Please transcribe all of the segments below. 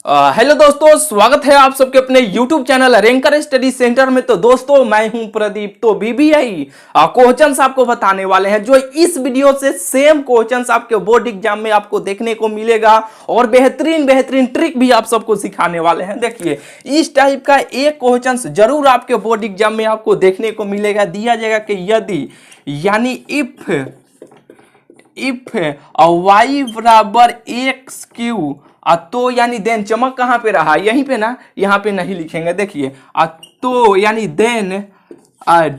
Hello दोस्तों, स्वागत है आप सबके अपने YouTube channel ranker study centre में। तो दोस्तों, मैं हूं प्रदीप। तो बीबीआई क्वेश्चंस आपको बताने वाले हैं, जो इस वीडियो से सेम क्वेश्चंस आपके बोर्ड एग्जाम में आपको देखने को मिलेगा और बेहतरीन बेहतरीन ट्रिक भी आप सबको सिखाने वाले हैं। देखिए, इस टाइप का एक क्वेश्चंस जरूर आपके बोर्ड एग्जाम में आपको देखने को मिलेगा। दिया जाएगा कि यदि यानी इफ y बराबर एक्स क्यू तो यानी देन चमक कहाँ पे रहा, यहीं पे ना, यहाँ पे नहीं लिखेंगे। देखिए तो यानी देन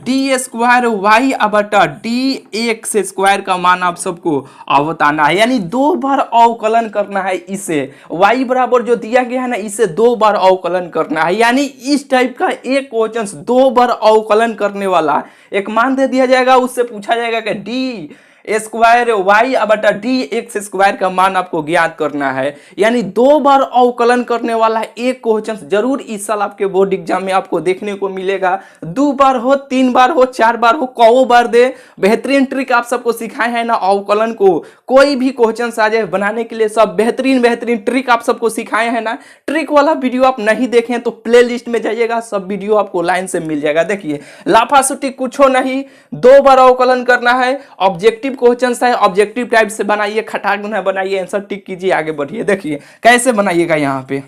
डी स्क्वायर वाई बटा डी एक्स स्क्वायर का मान आप सबको बताना है। यानी दो बार अवकलन करना है इसे। y बराबर जो दिया गया है ना, इसे दो बार अवकलन करना है। यानी इस टाइप का एक क्वेश्चन दो बार अवकलन करने वाला एक मान दे दिया जाएगा, उससे पूछा जाएगा कि डी स्क्वायर वाई बटा डी एक्स स्क्वायर का मान आपको ज्ञात करना है। यानी दो बार अवकलन करने वाला एक क्वेश्चन जरूर इस साल आपके बोर्ड एग्जाम में आपको देखने को मिलेगा। दो बार हो, तीन बार हो, चार बार हो, कौ बार दे, बेहतरीन ट्रिक आप सबको सिखाए हैं ना अवकलन को। कोई भी क्वेश्चन आ जाए बनाने के लिए सब बेहतरीन बेहतरीन ट्रिक आप सबको सिखाए हैं ना। ट्रिक वाला वीडियो आप नहीं देखें तो प्ले लिस्ट में जाइएगा, सब वीडियो आपको लाइन से मिल जाएगा। देखिए, लाफासुटी कुछ हो नहीं, दो बार अवकलन करना है। ऑब्जेक्टिव क्वेश्चन है, ऑब्जेक्टिव टाइप से बनाइए, खटाक न बनाइए, आंसर टिक कीजिए, आगे बढ़िए। देखिए कैसे बनाइएगा। यहाँ पे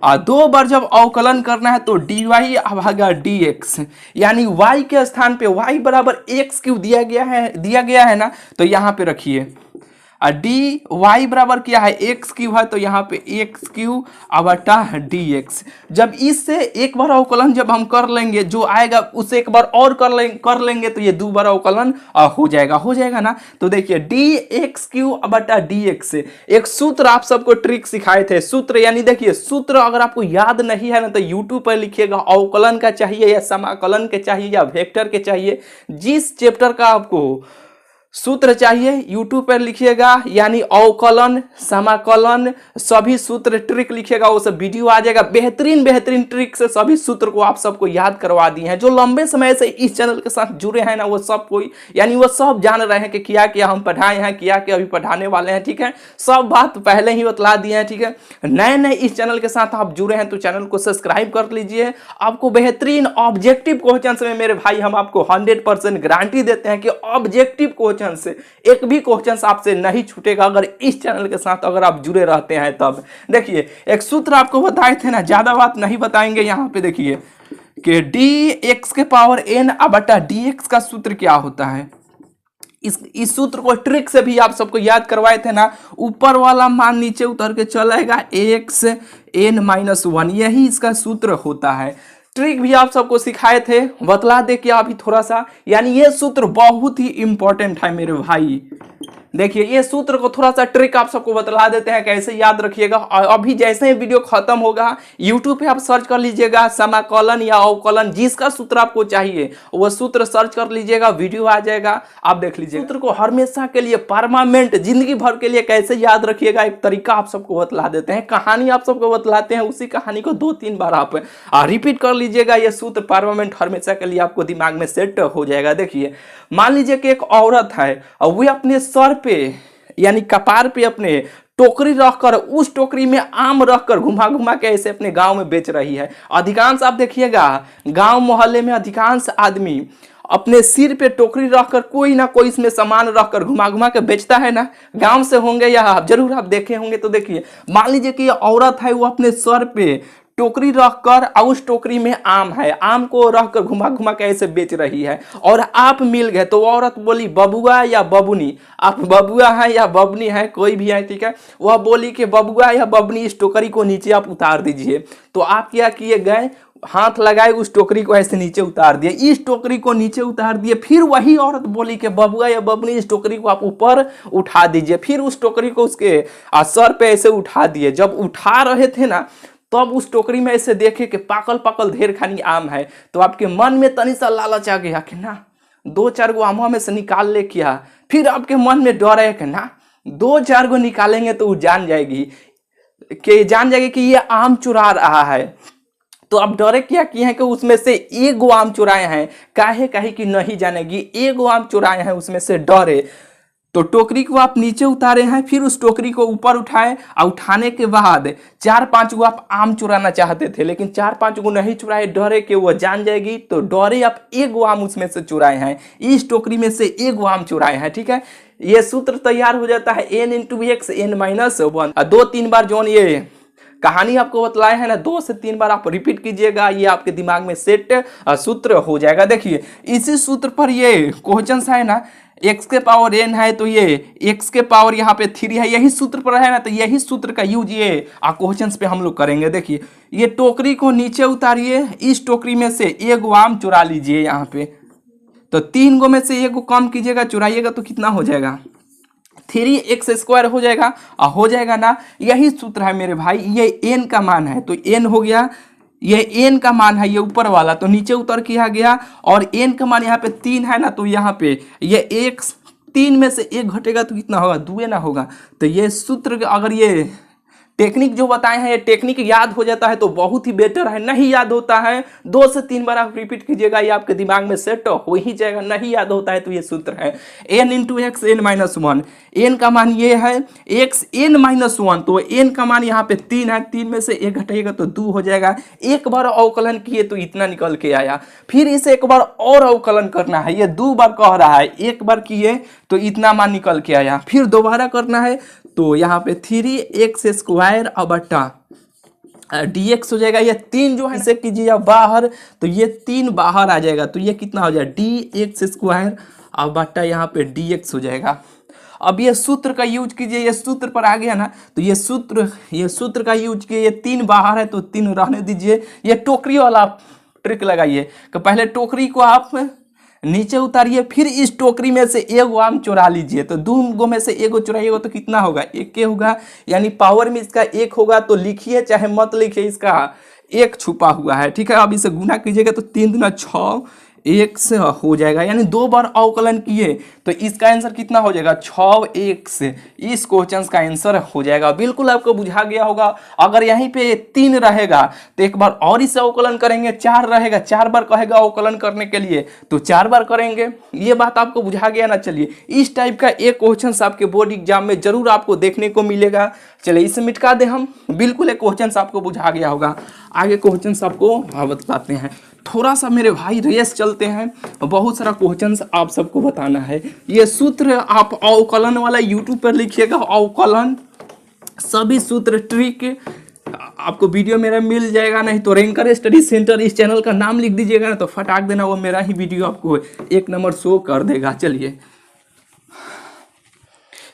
दो बार जब अवकलन करना है तो डी वाई भागा डी एक्स, यानी y के स्थान पे y बराबर एक्स क्यू दिया गया है ना, तो यहाँ पे रखिए डी वाई बराबर क्या है, एक्स क्यू है, तो यहाँ पे एक्स क्यू बटा डी एक्स। जब इससे एक बार अवकलन जब हम कर लेंगे, जो आएगा उसे एक बार और कर लेंगे तो ये दो बार अवकलन हो जाएगा ना। तो देखिए डी एक्स क्यू बटा डी एक्स से एक सूत्र आप सबको ट्रिक सिखाए थे। सूत्र यानी देखिए, सूत्र अगर आपको याद नहीं है ना तो यूट्यूब पर लिखिएगा, अवकलन का चाहिए या समाकलन के चाहिए या वेक्टर के चाहिए, जिस चैप्टर का आपको सूत्र चाहिए यूट्यूब पर लिखिएगा। यानी अवकलन, समाकलन, सभी सूत्र ट्रिक लिखिएगा, वो सब वीडियो आ जाएगा। बेहतरीन बेहतरीन ट्रिक से सभी सूत्र को आप सबको याद करवा दिए हैं। जो लंबे समय से इस चैनल के साथ जुड़े हैं ना, वो सब कोई यानी वो सब जान रहे हैं कि क्या क्या हम पढ़ाए हैं, क्या क्या अभी पढ़ाने वाले हैं। ठीक है, सब बात पहले ही बतला दिए हैं। ठीक है, नए नए इस चैनल के साथ आप जुड़े हैं तो चैनल को सब्सक्राइब कर लीजिए। आपको बेहतरीन ऑब्जेक्टिव क्वेश्चन में मेरे भाई हम आपको 100% गारंटी देते हैं कि ऑब्जेक्टिव क्वेश्चन से एक भी क्वेश्चन आपसे नहीं छूटेगा, अगर इस चैनल के साथ अगर आप जुड़े रहते हैं तब। देखिए, एक सूत्र आपको बताए थे ना, ज्यादा बात नहीं बताएंगे। यहां पे देखिए कि डी एक्स के पावर एन बटा डी एक्स का सूत्र क्या होता है। इस सूत्र को ट्रिक से भी आप सबको याद करवाए थे ना। ऊपर वाला मान नीचे उतर के चलेगा एक्स एन माइनस वन, यही इसका सूत्र होता है। ट्रिक भी आप सबको सिखाए थे, बतला दे क्या अभी थोड़ा सा। यानी ये सूत्र बहुत ही इंपॉर्टेंट है मेरे भाई। देखिए, ये सूत्र को थोड़ा सा ट्रिक आप सबको बतला देते हैं, कैसे याद रखिएगा। और अभी जैसे ही वीडियो खत्म होगा यूट्यूब पे आप सर्च कर लीजिएगा समाकलन या अवकलन, जिसका सूत्र आपको चाहिए वो सूत्र सर्च कर लीजिएगा, वीडियो आ जाएगा, आप देख लीजिए। सूत्र को हमेशा के लिए परमानेंट जिंदगी भर के लिए कैसे याद रखिएगा, एक तरीका आप सबको बतला देते हैं, कहानी आप सबको बतलाते हैं। उसी कहानी को 2-3 बार आप रिपीट कर लीजिएगा, ये सूत्र परमानेंट हमेशा के लिए आपको दिमाग में सेट हो जाएगा। देखिए, मान लीजिए कि एक औरत है और वो अपने सर पे यानी कपार पे अपने टोकरी रखकर, उस टोकरी में आम रखकर घुमा घुमा के ऐसे अपने गांव में बेच रही है। अधिकांश आप देखिएगा गांव मोहल्ले में अधिकांश आदमी अपने सिर पे टोकरी रखकर कोई ना कोई इसमें सामान रखकर घुमा घुमा के बेचता है ना। गांव से होंगे या जरूर आप देखे होंगे। तो देखिए, मान लीजिए कि ये औरत है, वो अपने सर पे टोकरी रखकर और उस टोकरी में आम है, आम को रखकर घुमा घुमा के ऐसे बेच रही है। और आप मिल गए तो औरत बोली बबुआ या बबुनी, आप बबुआ है या बबनी है, कोई भी है, ठीक है। वह बोली कि बबुआ या बबनी इस टोकरी को नीचे आप उतार दीजिए। तो आप क्या किए, गए हाथ लगाए, उस टोकरी को ऐसे नीचे उतार दिए, इस टोकरी को नीचे उतार दिए। फिर वही औरत बोली कि बबुआ या बबनी इस टोकरी को आप ऊपर उठा दीजिए। फिर उस टोकरी को उसके सर पे ऐसे उठा दिए। जब उठा रहे थे ना, तब उस टोकरी में ऐसे देखे कि पाकल पाकल ढेर खानी आम है। तो आपके मन में तनी सा लालच आ गया कि ना 2-4 गो आम में से निकाल ले किया। फिर आपके मन में डर है कि ना 2-4 गो निकालेंगे तो वो जान जाएगी कि ये आम चुरा रहा है। तो अब डरे क्या किए हैं कि उसमें से एक गो आम चुराए हैं, काहे कि नहीं जानेगी, एक गो आम चुराए हैं उसमें से डरे। तो टोकरी को आप नीचे उतारे हैं, फिर उस टोकरी को ऊपर उठाए और उठाने के बाद 4-5 गो आप आम चुराना चाहते थे, लेकिन 4-5 गो नहीं चुराए, डरे कि वो जान जाएगी, तो डरे आप 1 गो आम उसमें से चुराए हैं, इस टोकरी में से 1 गो आम चुराए हैं। ठीक है, ये सूत्र तैयार हो जाता है n इंटू एक्स n-1। 2-3 बार जो ये कहानी आपको बतलाए हैं ना, 2 से 3 बार आप रिपीट कीजिएगा, ये आपके दिमाग में सेट सूत्र हो जाएगा। देखिए इसी सूत्र पर ये क्वेश्चन है ना, x के पावर n है तो ये x के पावर यहाँ पे 3 है, यही सूत्र पर है ना, तो यही सूत्र का यूज ये क्वेश्चन पे हम लोग करेंगे। देखिए ये टोकरी को नीचे उतारिए, इस टोकरी में से 1 गो आम चुरा लीजिए यहाँ पे, तो 3 गो में से 1 गो कम कीजिएगा, चुराइएगा तो कितना हो जाएगा 3x² हो जाएगा। हो जाएगा ना, यही सूत्र है मेरे भाई, ये n का मान है तो n हो गया, ये n का मान है ये ऊपर वाला, तो नीचे उतर किया गया, और n का मान यहाँ पे 3 है ना, तो यहाँ पे ये x 3 में से 1 घटेगा तो कितना होगा 2 ना होगा। तो ये सूत्र अगर ये टेक्निक जो बताए हैं, ये टेक्निक याद हो जाता है तो बहुत ही बेटर है, नहीं याद होता है 2 से 3 बार आप रिपीट कीजिएगा, ये आपके दिमाग में सेट हो ही जाएगा। नहीं याद होता है तो ये सूत्र है n into x n-1। n का मान ये है x n-1, तो n का मान यहाँ पे 3 है, 3 में से 1 घटाइएगा तो 2 हो जाएगा। एक बार अवकलन किए तो इतना निकल के आया, फिर इसे एक बार और अवकलन करना है, ये 2 बार कह रहा है, एक बार किए तो इतना मान निकल के आया, फिर दोबारा करना है तो यहाँ पे 3x² बटा dx हो जाएगा। ये 3 जो है इसे कीजिए बाहर, तो ये 3 बाहर आ जाएगा, तो ये कितना हो जाएगा dx² अब बटा यहाँ पे dx हो जाएगा। अब ये सूत्र का यूज कीजिए, ये सूत्र पर आ गया ना, तो ये सूत्र का यूज कीजिए, ये 3 बाहर है तो 3 रहने दीजिए। ये टोकरी वाला ट्रिक लगाइए कि पहले टोकरी को आप नीचे उतारिए, फिर इस टोकरी में से 1 गो आम चुरा लीजिए, तो 2 गो में से 1 गो चुराइएगा तो कितना होगा 1 होगा, यानी पावर में इसका 1 होगा, तो लिखिए चाहे मत लिखिए, इसका 1 छुपा हुआ है। ठीक है, अब इसे गुना कीजिएगा तो 3 दूना 6 x हो जाएगा, यानी 2 बार अवकलन किए तो इसका आंसर कितना हो जाएगा 6x। इस क्वेश्चन का आंसर हो जाएगा। बिल्कुल आपको बुझा गया होगा। अगर यहीं पे 3 रहेगा तो एक बार और इसे अवकलन करेंगे, 4 रहेगा 4 बार कहेगा अवकलन करने के लिए तो 4 बार करेंगे। ये बात आपको बुझा गया ना। चलिए इस टाइप का एक क्वेश्चन आपके बोर्ड एग्जाम में जरूर आपको देखने को मिलेगा। चलिए इसे मिटका दें हम। बिल्कुल एक क्वेश्चन आपको बुझा गया होगा। आगे क्वेश्चन आपको बताते हैं। थोड़ा सा मेरे भाई रेस चलते हैं, बहुत सारा क्वेश्चंस आप सबको बताना है। ये सूत्र आप अवकलन वाला यूट्यूब पर लिखिएगा, अवकलन सभी सूत्र ट्रिक आपको वीडियो मेरा मिल जाएगा। नहीं तो रैंकर स्टडी सेंटर इस चैनल का नाम लिख दीजिएगा ना, तो फटाक देना वो मेरा ही वीडियो आपको 1 नंबर शो कर देगा। चलिए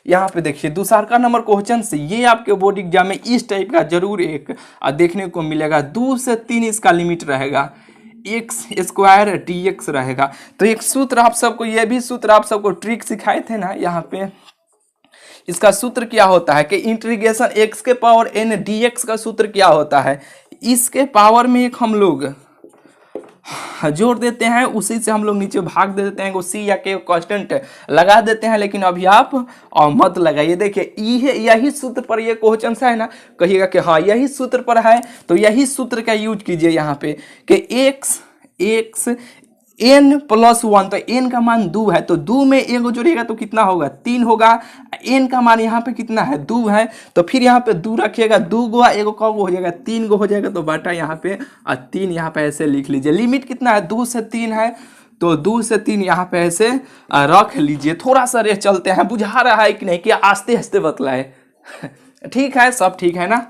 यहाँ पे देखिए दूसरा नंबर क्वेश्चन से ये आपके बोर्ड एग्जाम में इस टाइप का जरूर एक देखने को मिलेगा। 2 से 3 इसका लिमिट रहेगा, x² dx रहेगा। तो एक सूत्र आप सबको, ये भी सूत्र आप सबको ट्रिक सिखाए थे ना, यहाँ पे इसका सूत्र क्या होता है कि इंटीग्रेशन x के पावर n dx का सूत्र क्या होता है। इसके पावर में एक हम लोग जोड़ देते हैं, उसी से हम लोग नीचे भाग दे देते हैं, c या k कांस्टेंट लगा देते हैं। लेकिन अभी आप मत लगाइए। देखिए यही सूत्र पर ये क्वेश्चन है ना, कहिएगा कि हाँ यही सूत्र पर है, तो यही सूत्र का यूज कीजिए यहाँ पे कि x n+1, तो n का मान 2 है, तो 2 में 1 जोड़िएगा तो कितना होगा 3 होगा। n का मान यहाँ पे कितना है 2 है, तो फिर यहाँ पे 2 रखिएगा, 2 गो 1 कब हो जाएगा 3 गो हो जाएगा, तो बटा यहाँ पे 3 यहाँ पे ऐसे लिख लीजिए। लिमिट कितना है 2 से 3 है, तो 2 से 3 यहाँ पे ऐसे रख लीजिए। थोड़ा सा रेस चलते हैं, बुझा रहा है कि नहीं कि आस्ते आस्ते बतलाए। ठीक है, सब ठीक है ना।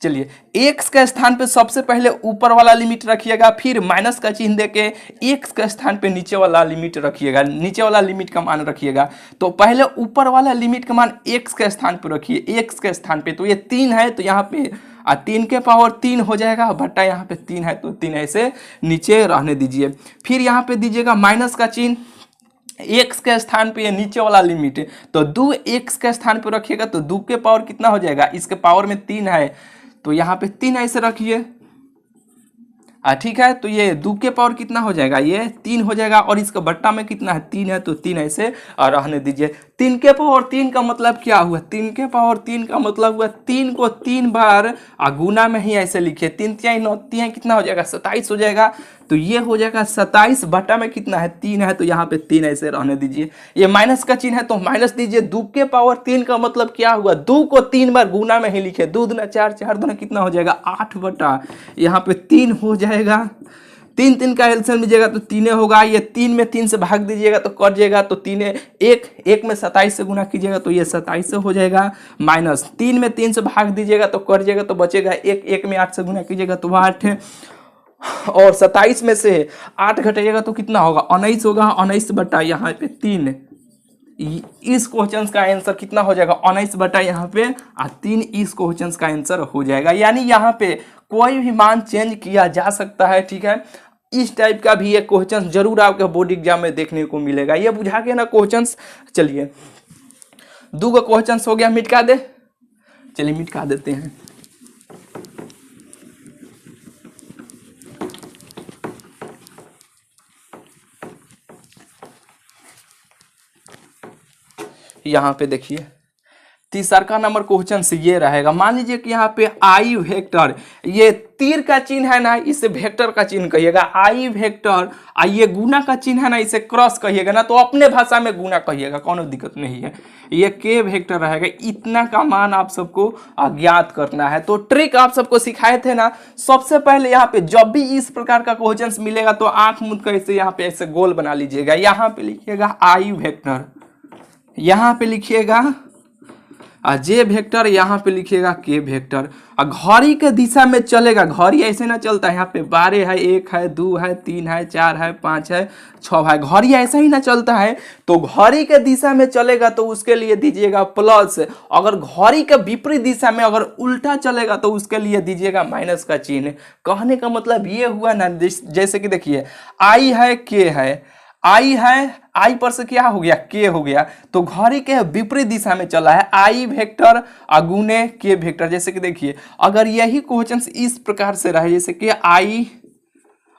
चलिए x के स्थान पे सबसे पहले ऊपर वाला लिमिट रखिएगा, फिर माइनस का चिन्ह देके x के स्थान पे नीचे वाला लिमिट रखिएगा, नीचे वाला लिमिट का मान रखिएगा। तो पहले ऊपर वाला लिमिट का मान x के स्थान पे रखिए, x के स्थान पे, तो ये 3 है, तो यहाँ पे 3 के पावर 3 हो जाएगा, बटा यहाँ पे 3 है, तो 3 ऐसे नीचे रहने दीजिए। फिर यहाँ पे दीजिएगा माइनस का चिन्ह, x के स्थान पे ये नीचे वाला लिमिट, तो 2x के स्थान पे रखिएगा, तो 2 के पावर कितना हो जाएगा, इसके पावर में 3 है, तो यहाँ पे 3 ऐसे रखिए। ठीक है, तो ये 2 के पावर कितना हो जाएगा, ये 3 हो जाएगा, और इसका बट्टा में कितना है 3 है, तो 3 ऐसे रहने दीजिए। 3 के पावर 3 का मतलब क्या हुआ, 3 के पावर 3 का मतलब हुआ 3 को 3 बार गुना में ही ऐसे लिखे, 3 तिहाई 9 तिहाई कितना हो जाएगा 27 हो जाएगा। तो ये हो जाएगा 27 बटा में कितना है 3 है, तो यहाँ पे 3 ऐसे रहने दीजिए। ये माइनस का चिन्ह है तो माइनस दीजिए। 2 के पावर 3 का मतलब क्या हुआ, 2 को 3 बार गुना में ही लिखे, 2 दूना 4, 4 दूना कितना हो जाएगा 8 बटा यहाँ पे 3 हो जाएगा। 3 3 का एलसीएम लीजिएगा तो 3 होगा, ये 3 में 3 से भाग दीजिएगा तो कट जाएगा, तो 3 1 में 27 से गुना कीजिएगा तो ये 27 से हो जाएगा। माइनस 3 में 3 से भाग दीजिएगा तो कट जाएगा, तो बचेगा 1 में 8 से गुना कीजिएगा तो 8, और 27 में से 8 घटाइएगा तो कितना होगा 19 होगा। 19 बटा यहाँ पे 3, इस क्वेश्चन का आंसर कितना हो जाएगा 19 बटा यहाँ पे 3 इस क्वेश्चन का आंसर हो जाएगा। यानी यहाँ पे कोई भी मान चेंज किया जा सकता है, ठीक है। इस टाइप का भी एक क्वेश्चन जरूर आपके बोर्ड एग्जाम में देखने को मिलेगा। ये बुझा के ना क्वेश्चंस। चलिए 2 गो क्वेश्चंस हो गया, मिटका दे, चलिए मिटका देते हैं। यहाँ पे देखिए तीसरा नंबर क्वेश्चन से ये रहेगा। मान लीजिए कि यहाँ पे आई वेक्टर, ये तीर का चिन्ह है ना, इसे वेक्टर का चिन्ह कहिएगा। आई वेक्टर, ये गुना का चिन्ह है ना, इसे क्रॉस कहिएगा ना, तो अपने भाषा में गुना कहिएगा, कोनो दिक्कत नहीं है। ये के वेक्टर रहेगा। इतना का मान आप सबको ज्ञात करना है। तो ट्रिक आप सबको सिखाए थे ना, सबसे पहले यहाँ पे जब भी इस प्रकार का क्वेश्चन मिलेगा तो आंख मूंद कर इसे यहाँ पे ऐसे गोल बना लीजिएगा। यहाँ पे लिखिएगा आई वेक्टर, यहाँ पे लिखिएगा जे वेक्टर, यहाँ पे लिखिएगा के वेक्टर। घड़ी के दिशा में चलेगा, घड़ी ऐसे ना चलता है, यहाँ पे 12 है, 1 है, 2 है, 3 है, 4 है, 5 है, 6 है, घड़ी ऐसा ही ना चलता है। तो घड़ी के दिशा में चलेगा तो उसके लिए दीजिएगा प्लस। अगर घड़ी के विपरीत दिशा में अगर उल्टा चलेगा तो उसके लिए दीजिएगा माइनस का चिन्ह। कहने का मतलब ये हुआ ना, जैसे कि देखिए आई है, के है, आई है, आई पर से क्या हो गया के हो गया, तो घड़ी के विपरीत दिशा में चला है। आई वेक्टर अगुने के वेक्टर। जैसे कि देखिए अगर यही क्वेश्चन इस प्रकार से रहे, जैसे कि आई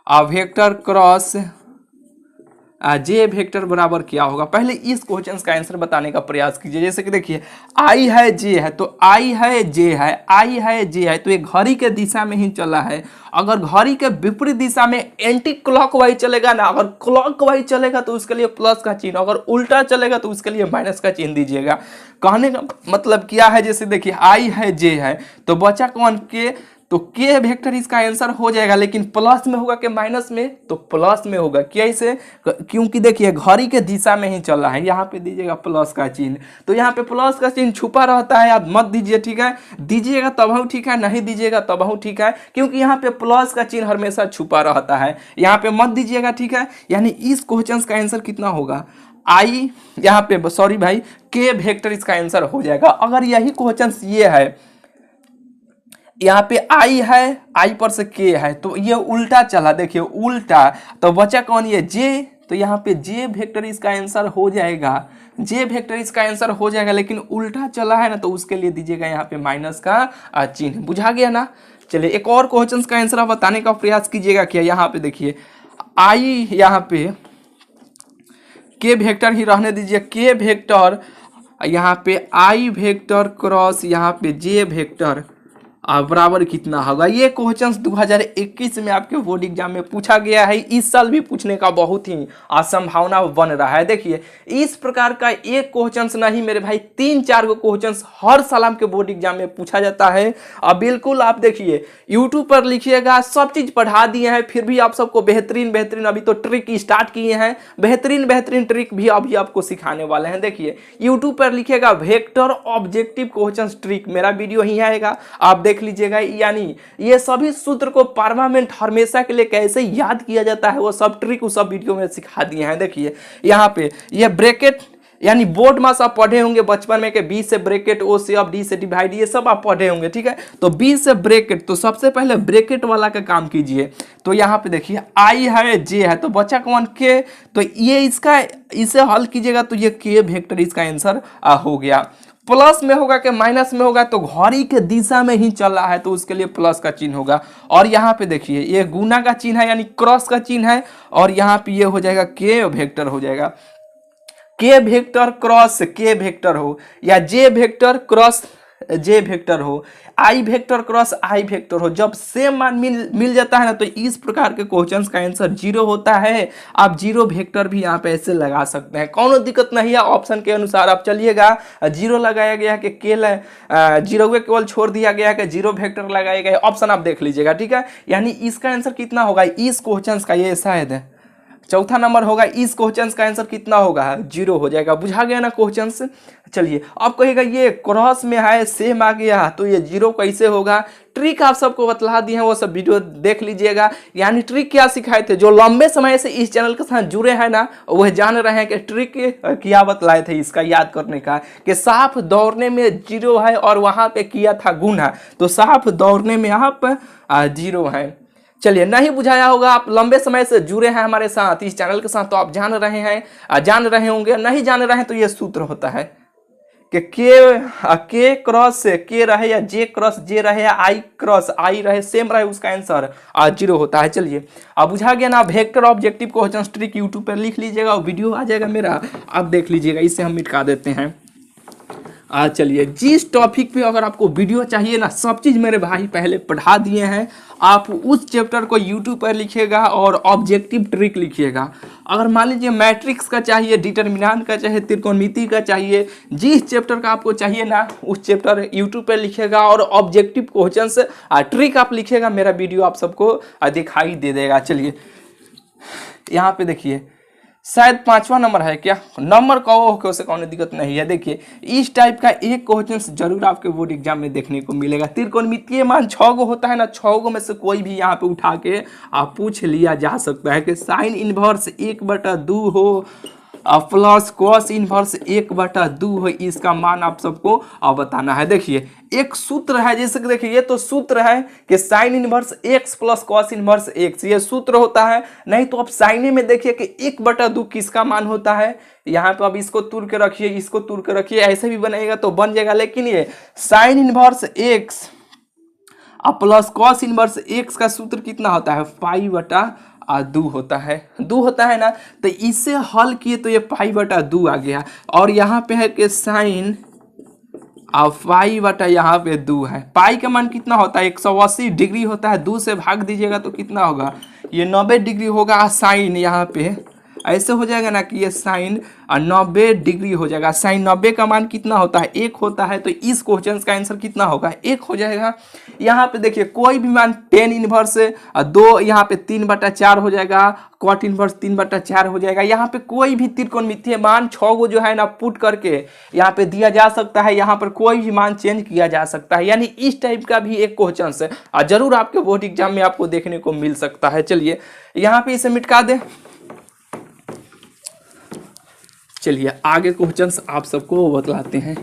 वेक्टर क्रॉस जे वेक्टर बराबर क्या होगा, पहले इस क्वेश्चन का आंसर बताने का प्रयास कीजिए। जैसे कि देखिए आई है जे है, तो आई है जे है, आई है जे है, तो ये घड़ी के दिशा में ही चला है। अगर घड़ी के विपरीत दिशा में एंटी क्लॉकवाइज चलेगा ना, अगर क्लॉकवाइज चलेगा तो उसके लिए प्लस का चिन्ह, अगर उल्टा चलेगा तो उसके लिए माइनस का चिन्ह दीजिएगा। कहने का मतलब क्या है, जैसे देखिए आई है जे है, तो बचा कौन के, तो के वेक्टर इसका आंसर हो जाएगा। लेकिन प्लस में होगा कि माइनस में, तो प्लस में होगा। कैसे, क्योंकि देखिए घड़ी के दिशा में ही चल रहा है। यहाँ पे दीजिएगा प्लस का चिन्ह, तो यहाँ पे प्लस का चिन्ह छुपा रहता है, आप मत दीजिए, ठीक है। दीजिएगा तब ठीक है, नहीं दीजिएगा तब ठीक है, क्योंकि यहाँ पे प्लस का चिन्ह हमेशा छुपा रहता है। यहाँ पे मत दीजिएगा, ठीक है। यानी इस क्वेश्चन का आंसर कितना होगा, आई, यहाँ पे सॉरी भाई, के वेक्टर इसका आंसर हो जाएगा। अगर यही क्वेश्चन ये है, यहाँ पे आई है, आई पर से के है, तो ये उल्टा चला, देखिए उल्टा, तो बचा कौन, ये जे, तो यहाँ पे जे वेक्टर इसका आंसर हो जाएगा। जे वेक्टर इसका आंसर हो जाएगा, लेकिन उल्टा चला है ना, तो उसके लिए दीजिएगा यहाँ पे माइनस का चिन्ह। बुझा गया ना। चलिए एक और क्वेश्चन का आंसर आप बताने का प्रयास कीजिएगा। क्या, यहाँ पे देखिए आई, यहाँ पे के वेक्टर ही रहने दीजिए, के वेक्टर, यहाँ पे आई वेक्टर क्रॉस यहाँ पे जे वेक्टर बराबर कितना होगा। ये क्वेश्चन 2021 में आपके बोर्ड एग्जाम में पूछा गया है। इस साल भी पूछने का बहुत ही संभावना बन रहा है। देखिए इस प्रकार का एक क्वेश्चन नहीं मेरे भाई, 3-4 गो क्वेश्चन हर साल आपके बोर्ड एग्जाम में पूछा जाता है। अब बिल्कुल आप देखिए यूट्यूब पर लिखिएगा, सब चीज पढ़ा दिए हैं, फिर भी आप सबको बेहतरीन बेहतरीन अभी तो ट्रिक स्टार्ट किए हैं, बेहतरीन बेहतरीन ट्रिक भी अभी आपको सिखाने वाले हैं। देखिए यूट्यूब पर लिखिएगा वेक्टर ऑब्जेक्टिव क्वेश्चन ट्रिक, मेरा वीडियो ही आएगा, आप देख लीजिएगा। यानी ये सभी सूत्र को परमानेंट हमेशा के लिए कैसे याद किया जाता है वो सब ट्रिक उस सब वीडियो में सिखा दिए हैं। देखिए यहाँ पे ये ब्रैकेट, यानी बोर्ड में आप पढ़े होंगे बचपन में कि बी से ब्रैकेट, ओ से अब, डी से डिवाइड, ये सब आप पढ़े होंगे, ठीक है। तो बी से ब्रैकेट, तो सबसे पहले ब्रैकेट वाला का काम कीजिए। तो यहाँ पे देखिए आई है, जे है, तो बचा कौन, के, तो ये इसका इसे हल कीजिएगा तो ये के वेक्टर इसका आंसर हो गया। प्लस में होगा कि माइनस में होगा, तो घड़ी के दिशा में ही चल रहा है तो उसके लिए प्लस का चिन्ह होगा। और यहाँ पे देखिए ये गुना का चिन्ह है, यानी क्रॉस का चिन्ह है, और यहाँ पे ये हो जाएगा के वेक्टर हो जाएगा। के वेक्टर क्रॉस के वेक्टर हो या जे वेक्टर क्रॉस जे वेक्टर हो, आई वेक्टर क्रॉस आई वेक्टर हो, जब सेम मान मिल जाता है ना तो इस प्रकार के क्वेश्चंस का आंसर जीरो होता है। आप जीरो वेक्टर भी यहाँ पे ऐसे लगा सकते हैं, कोनो दिक्कत नहीं है। ऑप्शन के अनुसार आप चलिएगा, जीरो लगाया गया है कि जीरो केवल छोड़ दिया गया है कि जीरो वेक्टर लगाया गया है, ऑप्शन आप देख लीजिएगा, ठीक है। यानी इसका आंसर कितना होगा इस क्वेश्चन का, ये शायद है चौथा नंबर होगा, इस क्वेश्चन का आंसर कितना होगा, जीरो हो जाएगा। बुझा गया ना क्वेश्चन। चलिए अब कहेगा ये क्रॉस में है सेम आ गया तो ये जीरो कैसे होगा। ट्रिक आप सबको बतला दिए हैं, वो सब वीडियो देख लीजिएगा। यानी ट्रिक क्या सिखाए थे, जो लंबे समय से इस चैनल के साथ जुड़े हैं ना वह जान रहे हैं कि ट्रिक क्या बतलाए थे इसका याद करने का, कि साफ दौड़ने में जीरो है और वहां पे किया था गुना, तो साफ दौड़ने में आप जीरो है। चलिए नहीं बुझाया होगा, आप लंबे समय से जुड़े हैं हमारे साथ इस चैनल के साथ तो आप जान रहे हैं, जान रहे होंगे। नहीं जान रहे हैं तो ये सूत्र होता है कि के क्रॉस के रहे या जे क्रॉस जे रहे या आई क्रॉस आई रहे सेम रहे, उसका आंसर जीरो होता है। चलिए अब बुझा गया ना। Vector objective question trick YouTube पर लिख लीजिएगा और वीडियो आ जाएगा मेरा, आप देख लीजिएगा। इसे हम मिटा देते हैं। चलिए जिस टॉपिक पे अगर आपको वीडियो चाहिए ना, सब चीज़ मेरे भाई पहले पढ़ा दिए हैं। आप उस चैप्टर को यूट्यूब पर लिखिएगा और ऑब्जेक्टिव ट्रिक लिखिएगा। अगर मान लीजिए मैट्रिक्स का चाहिए, डिटर्मिनेंट का चाहिए, त्रिकोणमिति का चाहिए, जिस चैप्टर का आपको चाहिए ना उस चैप्टर यूट्यूब पर लिखिएगा और ऑब्जेक्टिव क्वेश्चंस ट्रिक आप लिखिएगा, मेरा वीडियो आप सबको दिखाई दे देगा। चलिए यहाँ पे देखिए, शायद 5वां नंबर है क्या, नंबर कहो हो उसे कौन दिक्कत नहीं है। देखिए इस टाइप का एक क्वेश्चन जरूर आपके बोर्ड एग्जाम में देखने को मिलेगा। त्रिकोणमितीय मान 6 गो होता है ना, 6 गो में से कोई भी यहाँ पे उठा के आप पूछ लिया जा सकता है कि साइन इनवर्स 1/2 हो प्लस कॉस इनवर्स 1/2 हो, इसका मान आप सबको बताना है। देखिए एक सूत्र है, जैसे कि देखिए ये तो सूत्र है कि sine inverse x plus cos inverse x, ये सूत्र होता है। नहीं तो आप साइने में देखिए कि 1/2 किसका मान होता है। यहाँ पे अब इसको तुर के रखिए, इसको तुर के रखिए, ऐसे भी बनेगा तो बन जाएगा। लेकिन ये sine inverse x plus cos inverse x का सूत्र कितना होता है, 2 होता है, 2 होता है ना। तो इसे हल किए तो ये 2 आ गया। और यहाँ पे है कि साइन 5 यहाँ पे 2 है। पाई का मान कितना होता है, 180 डिग्री होता है। 2 से भाग दीजिएगा तो कितना होगा, ये 90 डिग्री होगा। साइन यहाँ पे ऐसे हो जाएगा ना कि ये साइन 90 डिग्री हो जाएगा। साइन 90 का मान कितना होता है, 1 होता है। तो इस क्वेश्चन का आंसर कितना होगा, 1 हो जाएगा। यहाँ पे देखिए कोई भी मान tan इनवर्स 2 यहाँ पे 3/4 हो जाएगा, कॉट इनवर्स 3/4 हो जाएगा। यहाँ पे कोई भी त्रिकोणमितीय मान 6 गो जो है ना पुट करके यहाँ पे दिया जा सकता है। यहाँ पर कोई भी मान चेंज किया जा सकता है। यानी इस टाइप का भी एक क्वेश्चन है, जरूर आपके बोर्ड एग्जाम में आपको देखने को मिल सकता है। चलिए यहाँ पे इसे मिटा दे। चलिए आगे क्वेश्चंस आप सबको बतलाते हैं।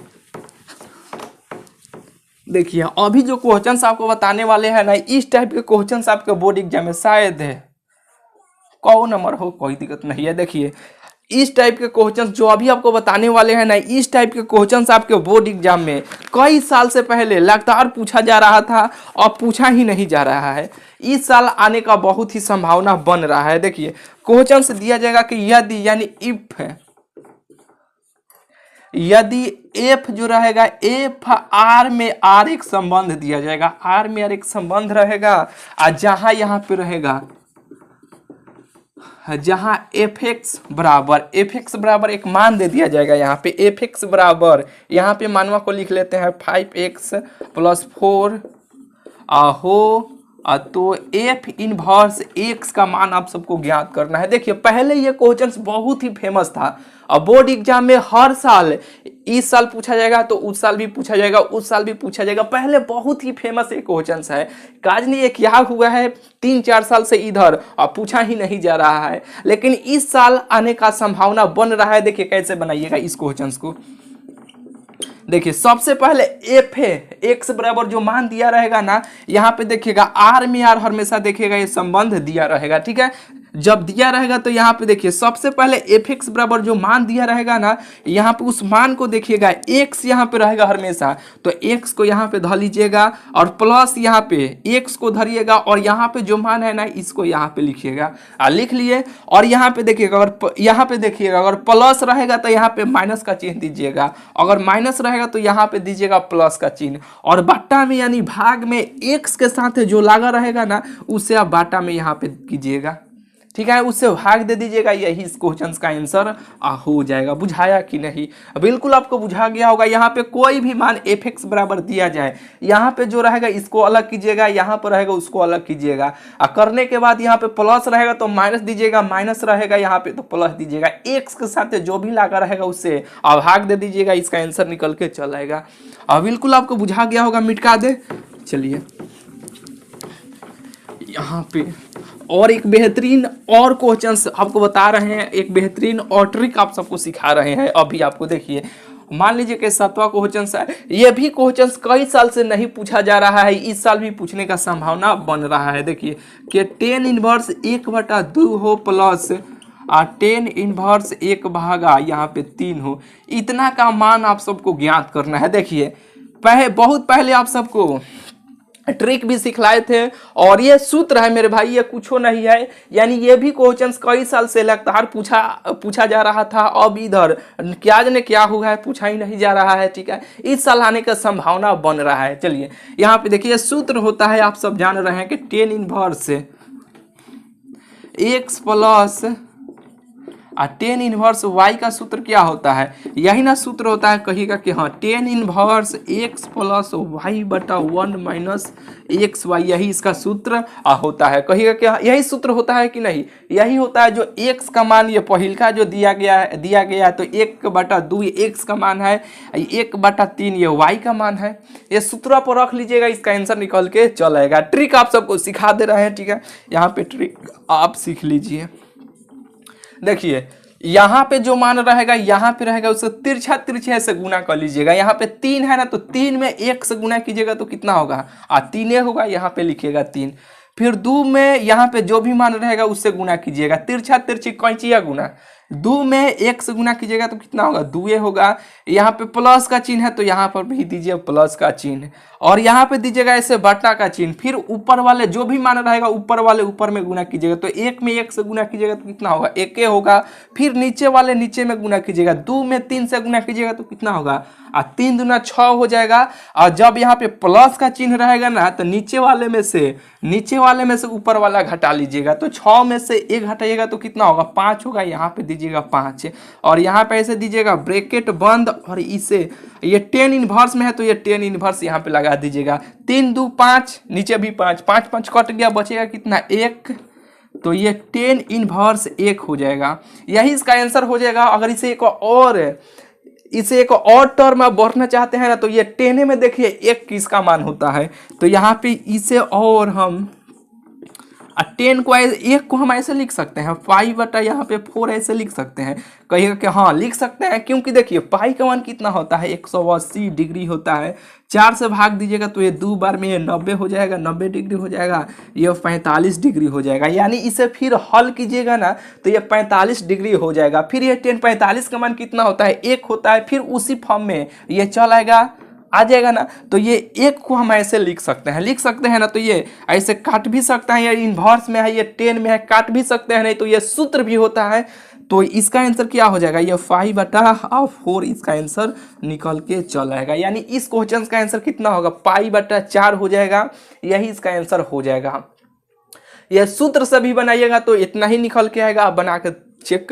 देखिए अभी जो क्वेश्चंस आपको बताने वाले हैं ना, इस टाइप के क्वेश्चंस आपके बोर्ड एग्जाम में शायद है कौन नंबर हो, कोई दिक्कत नहीं है। देखिए इस टाइप के क्वेश्चंस जो अभी आपको बताने वाले हैं ना, इस टाइप के क्वेश्चंस आपके बोर्ड एग्जाम में कई साल से पहले लगातार पूछा जा रहा था और पूछा ही नहीं जा रहा है। इस साल आने का बहुत ही संभावना बन रहा है। देखिए क्वेश्चंस दिया जाएगा कि यदि, यानी इफ है, यदि f जो रहेगा f r में r एक संबंध दिया जाएगा, r में r एक संबंध रहेगा, और जहां यहां पे रहेगा, जहां fx बराबर एक मान दे दिया जाएगा। यहाँ पे fx बराबर, यहाँ पे मानवा को लिख लेते हैं 5x + 4 हो, तो f इनवर्स x का मान आप सबको ज्ञात करना है। देखिए पहले ये क्वेश्चन बहुत ही फेमस था, अब बोर्ड एग्जाम में हर साल, इस साल पूछा जाएगा तो उस साल भी पूछा जाएगा, उस साल भी पूछा जाएगा। पहले बहुत ही फेमस एक क्वेश्चन है, काज नहीं ये क्या हुआ है 3-4 साल से इधर अब पूछा ही नहीं जा रहा है, लेकिन इस साल आने का संभावना बन रहा है। देखिए कैसे बनाइएगा इस क्वेश्चन को। देखिए सबसे पहले f है, x बराबर जो मान दिया रहेगा ना, यहाँ पे देखिएगा r में r हमेशा देखिएगा ये संबंध दिया रहेगा, ठीक है। जब दिया रहेगा तो यहाँ पे देखिए सबसे पहले एफ एक्स बराबर जो मान दिया रहेगा ना, यहाँ पे उस मान को देखिएगा, एक्स यहाँ पे रहेगा हमेशा, तो एक्स को यहाँ पे धर लीजिएगा और प्लस यहाँ पे एक्स को धरिएगा और यहाँ पे जो मान है ना इसको यहाँ पे लिखिएगा, लिख लिए। और यहाँ पे देखिएगा, अगर यहाँ पे देखिएगा अगर प्लस रहेगा तो यहाँ पे माइनस का चिन्ह दीजिएगा, अगर माइनस रहेगा तो यहाँ पे दीजिएगा प्लस का चिन्ह, और बाटा में यानी भाग में एक्स के साथ जो लगा रहेगा ना उससे आप बाटा में यहाँ पे कीजिएगा, ठीक है, उससे भाग दे दीजिएगा। यही इस क्वेश्चन का आंसर हो जाएगा। बुझाया कि नहीं? बिल्कुल आपको बुझा गया होगा। यहाँ पे कोई भी मान एफ एक्स बराबर दिया जाए, यहाँ पे जो रहेगा इसको अलग कीजिएगा, यहाँ पर रहेगा उसको अलग कीजिएगा, और करने के बाद यहाँ पे प्लस रहेगा तो माइनस दीजिएगा, माइनस रहेगा यहाँ पे तो प्लस दीजिएगा, एक्स के साथ जो भी लगा रहेगा उससे भाग दे दीजिएगा, इसका आंसर निकल के चल आएगा। बिल्कुल आपको बुझा गया होगा। मिटका दे। चलिए यहाँ पे और एक बेहतरीन और क्वेश्चन आपको बता रहे हैं, एक बेहतरीन और ट्रिक आप सबको सिखा रहे हैं अभी। आपको देखिए, मान लीजिए कि 7वां क्वेश्चन है, ये भी क्वेश्चन कई साल से नहीं पूछा जा रहा है, इस साल भी पूछने का संभावना बन रहा है। देखिए कि टेन इनवर्स 1/2 हो प्लस 10 इनवर्स 1 यहाँ पे 3 हो, इतना का मान आप सबको ज्ञात करना है। देखिए बहुत पहले आप सबको ट्रिक भी सिखलाए थे, और ये सूत्र है मेरे भाई, ये कुछ नहीं है, यानी ये भी क्वेश्चंस कई साल से लगातार पूछा जा रहा था। अब इधर क्या जाने क्या हुआ है, पूछा ही नहीं जा रहा है, ठीक है, इस साल आने का संभावना बन रहा है। चलिए यहाँ पे देखिए सूत्र होता है, आप सब जान रहे हैं कि tan inverse x plus 10 inverse y का सूत्र क्या होता है? यही ना सूत्र होता है, कहिएगा कि हाँ 10 इनवर्स एक्स प्लस वाई बटा 1 माइनस एक्स वाई, यही इसका सूत्र होता है। कहिएगा कि यही सूत्र होता है कि नहीं? यही होता है। जो एक्स का मान ये पहिल का जो दिया गया है तो 1/2 एक्स का मान है, 1/3 ये वाई का मान है। ये सूत्र पर रख लीजिएगा, इसका आंसर निकल के चलेगा। ट्रिक आप सबको सिखा दे रहे हैं, ठीक है, यहाँ पे ट्रिक आप सीख लीजिए। देखिए यहाँ पे जो मान रहेगा यहाँ पे रहेगा उससे तिरछा से गुना कर लीजिएगा। यहाँ पे 3 है ना, तो 3 में 1 से गुना कीजिएगा तो कितना होगा? 3 होगा, यहाँ पे लिखिएगा 3। फिर 2 में यहाँ पे जो भी मान रहेगा उससे गुना कीजिएगा, तिरछी कैंचिया गुना। 2 में 1 से गुना कीजिएगा तो कितना होगा? 2 होगा। यहाँ पे प्लस का चिन्ह है तो यहाँ पर भी दीजिए प्लस का चिन्ह, और यहाँ पे दीजिएगा ऐसे बटा का चिन्ह। फिर ऊपर वाले जो भी मान रहेगा ऊपर वाले ऊपर में गुना कीजिएगा, तो 1 में 1 से गुना कीजिएगा तो कितना होगा? 1 होगा। फिर नीचे वाले नीचे में गुना कीजिएगा, 2 में 3 से गुना कीजिएगा तो कितना होगा? 3 दूना 6 हो जाएगा। और जब यहाँ पे प्लस का चिन्ह रहेगा ना, तो नीचे वाले में से ऊपर वाला घटा लीजिएगा, तो 6 में से 1 घटाइएगा तो कितना होगा? 5 होगा। यहाँ पे दीजिएगा 5, और यहाँ पे ऐसे दीजिएगा ब्रैकेट बंद, और इसे ये 10 इनवर्स में है तो ये 10 इनवर्स यहाँ पे लगा दीजिएगा। 3 2 5, नीचे भी 5, 5 5 कट गया, बचेगा कितना? 1। तो ये 10 इनवर्स 1 हो जाएगा, यही इसका आंसर हो जाएगा। अगर इसे एक और टर्म आप बढ़ना चाहते हैं ना, तो ये 10 में देखिए 1 किसका मान होता है, तो यहाँ पे इसे और हम 10 को 1 को हम ऐसे लिख सकते हैं 5 यहाँ पे 4 ऐसे लिख सकते हैं। कहिएगा कि हाँ लिख सकते हैं, क्योंकि देखिए पाई का मान कितना होता है? 180 डिग्री होता है। 4 से भाग दीजिएगा तो ये 2 बार में ये 90 हो जाएगा, 90 डिग्री हो जाएगा, ये 45 डिग्री हो जाएगा। यानी इसे फिर हल कीजिएगा ना तो ये 45 डिग्री हो जाएगा। फिर ये 10 45 का मान कितना होता है? 1 होता है। फिर उसी फॉर्म में ये चल आएगा, आ जाएगा ना, तो ये 1 को हम ऐसे लिख सकते हैं ना, तो ये ऐसे काट भी सकते हैं, ये इन्वर्स में है, ये 10 में है, काट भी सकते हैं, नहीं तो ये सूत्र भी होता है। तो इसका आंसर क्या हो जाएगा? ये 5/4 इसका आंसर निकल के चल आएगा। यानी इस क्वेश्चन का आंसर कितना होगा? π/4 हो जाएगा, यही इसका आंसर हो जाएगा। यह सूत्र से भी बनाइएगा तो इतना ही निकल के आएगा। आप बना के चेक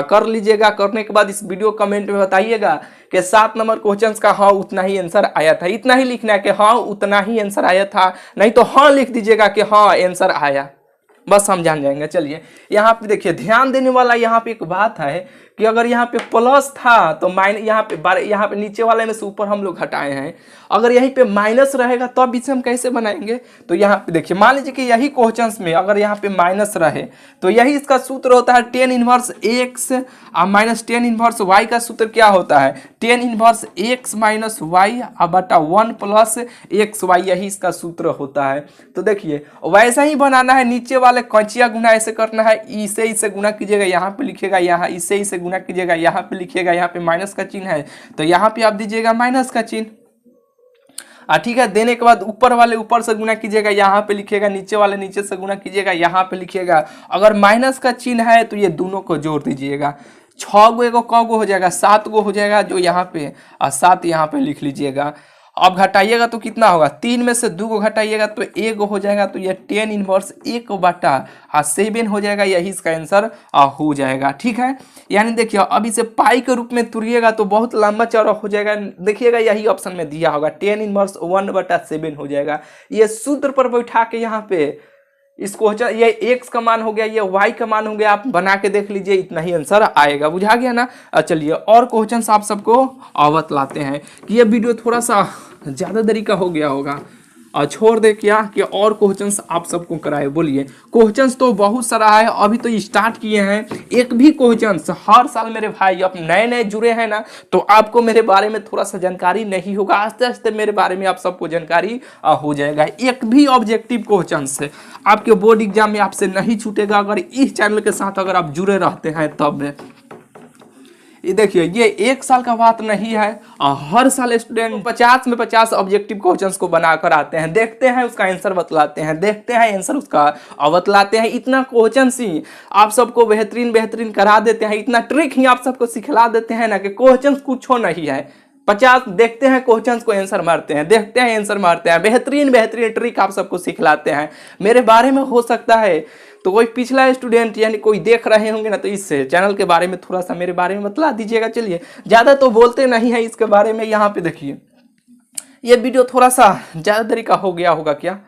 कर लीजिएगा। करने के बाद इस वीडियो कमेंट में बताइएगा कि 7 नंबर क्वेश्चंस का हाँ उतना ही आंसर आया था। इतना ही लिखना है कि हाँ उतना ही आंसर आया था, नहीं तो हाँ लिख दीजिएगा कि हाँ आंसर आया, बस हम जान जाएंगे। चलिए यहाँ पे देखिए, ध्यान देने वाला यहाँ पे एक बात है कि अगर यहाँ पे प्लस था तो यहाँ पे नीचे वाले में से ऊपर हम लोग हटाए हैं, अगर यहीं पे माइनस रहेगा तो अब इसे हम कैसे बनाएंगे। तो यहाँ पे देखिए, मान लीजिए कि यही क्वेश्चंस में अगर यहाँ पे माइनस रहे तो यही इसका सूत्र होता है tan inverse x minus tan inverse y का सूत्र क्या होता है, tan inverse x minus y बटा 1 प्लस एक्स वाई, यही इसका सूत्र होता है। तो देखिए वैसा ही बनाना है, नीचे वाले कचिया गुना ऐसे करना है, इसे गुना कीजिएगा, यहाँ पे लिखिएगा, यहाँ इसे गुना कीजिएगा, यहाँ पे लिखिएगा, यहाँ पे माइनस का चिन्ह है तो यहाँ पे आप दीजिएगा माइनस का चिन्ह। ठीक है, देने के बाद ऊपर वाले ऊपर से गुना कीजिएगा, यहाँ पे लिखिएगा, नीचे वाले नीचे से गुना कीजिएगा, यहाँ पे लिखिएगा। अगर माइनस का चिन्ह है तो ये दोनों को जोड़ दीजिएगा, 6 गो एगो क गो हो जाएगा, 7 गो हो जाएगा, जो यहाँ पे 7 यहाँ पे लिख लीजिएगा। अब घटाइएगा तो कितना होगा, 3 में से 2 को घटाइएगा तो 1 हो जाएगा, तो ये tan इनवर्स 1 बटा 7 हो जाएगा, यही इसका आंसर हो जाएगा। ठीक है, यानी देखिए अब इसे पाई के रूप में तुरिएगा तो बहुत लंबा चौड़ा हो जाएगा, देखिएगा यही ऑप्शन में दिया होगा, tan इनवर्स 1 बटा 7 हो जाएगा। ये सूत्र पर बैठा के यहाँ पे इस क्वेश्चन, ये x का मान हो गया, ये y का मान हो गया, आप बना के देख लीजिए, इतना ही आंसर आएगा। बुझा गया ना। चलिए और क्वेश्चन आप सबको अवगत लाते हैं कि ये वीडियो थोड़ा सा ज़्यादा देरी का हो गया होगा, और छोड़ दे क्या कि और क्वेश्चंस आप सबको कराए। बोलिए, क्वेश्चंस तो बहुत सारा है, अभी तो स्टार्ट किए हैं, एक भी क्वेश्चंस हर साल मेरे भाई अब नए नए जुड़े हैं ना, तो आपको मेरे बारे में थोड़ा सा जानकारी नहीं होगा, आस्ते आस्ते मेरे बारे में आप सबको जानकारी हो जाएगा। एक भी ऑब्जेक्टिव क्वेश्चंस आपके बोर्ड एग्जाम में आपसे नहीं छूटेगा, अगर इस चैनल के साथ अगर आप जुड़े रहते हैं तब। ये देखिए, ये 1 साल का बात नहीं है, हर साल स्टूडेंट 50 में 50 ऑब्जेक्टिव क्वेश्चंस को बनाकर आते हैं, देखते हैं उसका आंसर बतलाते हैं, देखते हैं आंसर उसका बतलाते हैं। इतना क्वेश्चंस ही आप सबको बेहतरीन करा देते हैं, इतना ट्रिक ही आप सबको सिखला देते हैं ना कि क्वेश्चंस कुछ हो नहीं है। 50 देखते हैं क्वेश्चंस को आंसर मारते हैं, देखते हैं आंसर मारते हैं, बेहतरीन ट्रिक आप सबको सिखलाते हैं। मेरे बारे में हो सकता है तो कोई पिछला स्टूडेंट यानी कोई देख रहे होंगे ना, तो इस चैनल के बारे में थोड़ा सा मेरे बारे में बतला दीजिएगा। चलिए, ज़्यादा तो बोलते नहीं है इसके बारे में। यहाँ पे देखिए, ये वीडियो थोड़ा सा ज़्यादा देरी का हो गया होगा क्या।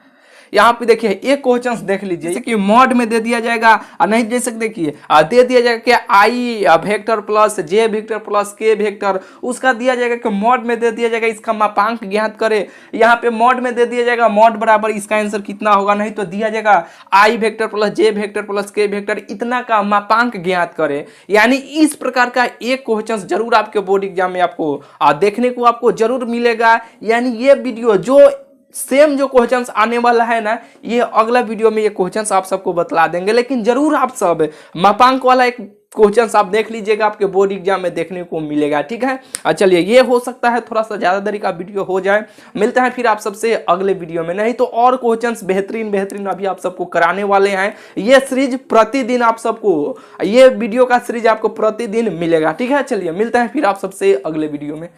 यहाँ पे देखिए एक क्वेश्चन देख लीजिए, जैसे कि मॉड में दे दिया जाएगा, और नहीं जैसे देखिए दे दिया जाएगा कि आई वेक्टर प्लस जे वेक्टर प्लस के वेक्टर, उसका दिया जाएगा कि मॉड में दे दिया जाएगा, इसका मापांक ज्ञात करे। यहाँ पे मॉड में दे दिया जाएगा मॉड बराबर इसका आंसर कितना होगा, नहीं तो दिया जाएगा आई वेक्टर प्लस जे वेक्टर प्लस के वेक्टर, इतना का मापांक ज्ञात करे। यानी इस प्रकार का एक क्वेश्चन जरूर आपके बोर्ड एग्जाम में आपको देखने को आपको जरूर मिलेगा। यानी ये वीडियो जो सेम जो क्वेश्चंस आने वाला है ना, ये अगला वीडियो में ये क्वेश्चंस आप सबको बतला देंगे, लेकिन जरूर आप सब मापांक वाला एक क्वेश्चंस आप देख लीजिएगा, आपके बोर्ड एग्जाम में देखने को मिलेगा। ठीक है, चलिए, ये हो सकता है थोड़ा सा ज्यादा देरी का वीडियो हो जाए, मिलते हैं फिर आप सबसे अगले वीडियो में, नहीं तो और क्वेश्चंस बेहतरीन अभी आप सबको कराने वाले हैं। ये सीरीज प्रतिदिन आप सबको, ये वीडियो का सीरीज आपको प्रतिदिन मिलेगा। ठीक है, चलिए मिलते हैं फिर आप सबसे अगले वीडियो में।